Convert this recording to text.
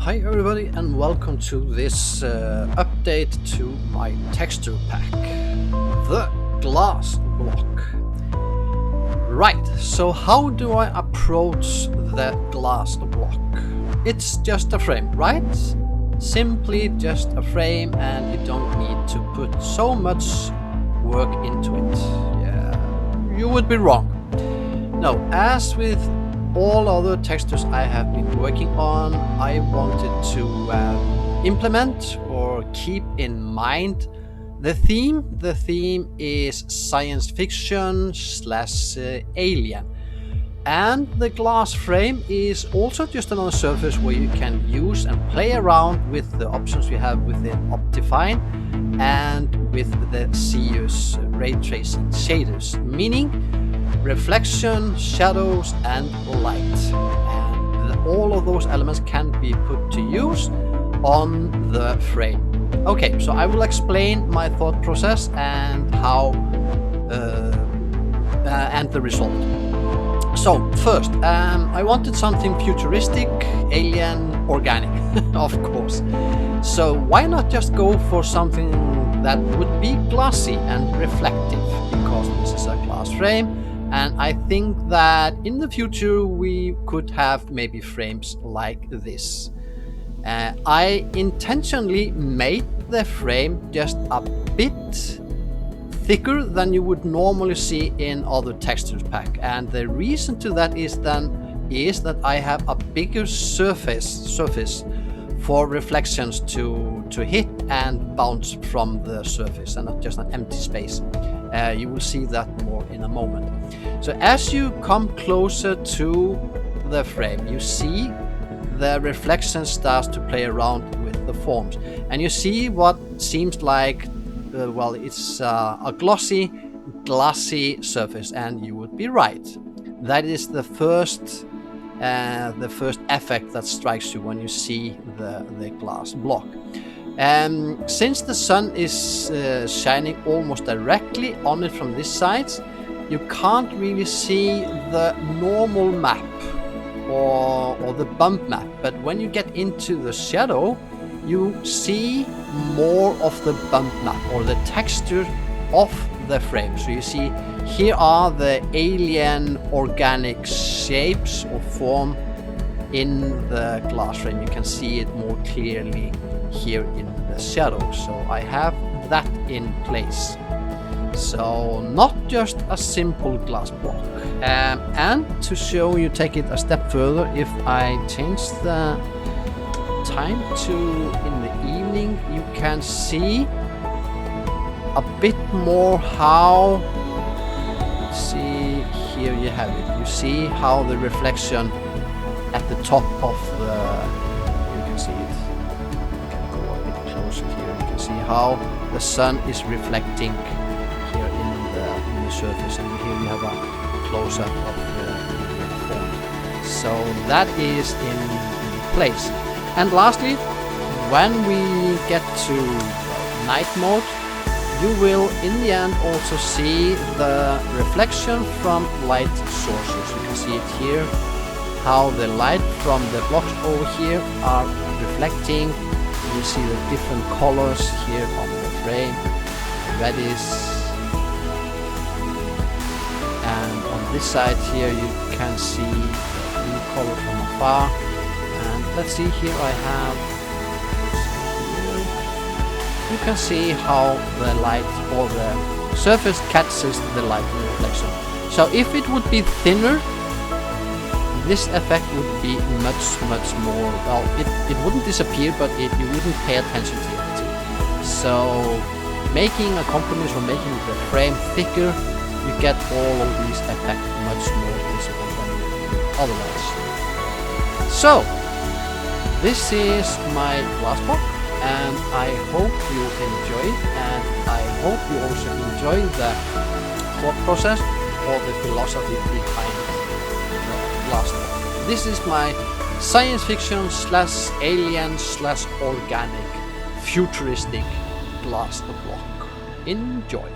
Hi everybody and welcome to this update to my texture pack, the glass block. Right, so how do I approach the glass block? It's just a frame, right? Simply just a frame and you don't need to put so much work into it. Yeah, you would be wrong. No, as with all other textures I have been working on, I wanted to implement or keep in mind the theme. The theme is science fiction / alien. And the glass frame is also just another surface where you can use and play around with the options you have within Optifine and with the SEUS ray tracing shaders, meaning reflection, shadows and light, and all of those elements can be put to use on the frame. Okay, so I will explain my thought process and how and the result. So first, I wanted something futuristic, alien, organic, of course. So why not just go for something that would be glossy and reflective, because this is a glass frame. And I think that in the future we could have maybe frames like this. I intentionally made the frame just a bit thicker than you would normally see in other textures pack. And the reason to that is that I have a bigger surface for reflections to hit and bounce from the surface, and not just an empty space. You will see that more in a moment. So as you come closer to the frame, you see the reflection starts to play around with the forms, and you see what seems like well, it's a glassy surface, and you would be right. That is the first effect that strikes you when you see the glass block. Since the sun is shining almost directly on it from this side, you can't really see the normal map or the bump map, but when you get into the shadow, you see more of the bump map or the texture of the frame. So you see here are the alien organic shapes or form in the glass frame. You can see it more clearly here in the shadow. So I have that in place. So not just a simple glass block. And to show you, take it a step further, if I change the time to in the evening, you can see a bit more how, see here you have it. You see how the reflection at the top of the, you can see it. You can go a bit closer here. You can see how the sun is reflecting here in the surface, and here you have a close-up of the form. So that is in place. And lastly, when we get to night mode, you will in the end also see the reflection from light sources. You can see it here, how the light from the blocks over here are reflecting. You see the different colors here on the frame, reddish, and on this side here you can see the blue color from afar. And let's see, here I have, you can see how the light or the surface catches the light and reflection. So if it would be thinner, this effect would be much more, well, it wouldn't disappear, but you wouldn't pay attention to it. So making a compromise or making the frame thicker, you get all of these effects much more visible than otherwise. So this is my glass block, and I hope you enjoy it, and I hope you also enjoy the thought process or the philosophy behind the glass block. This is my science fiction / alien / organic futuristic glass block. Enjoy.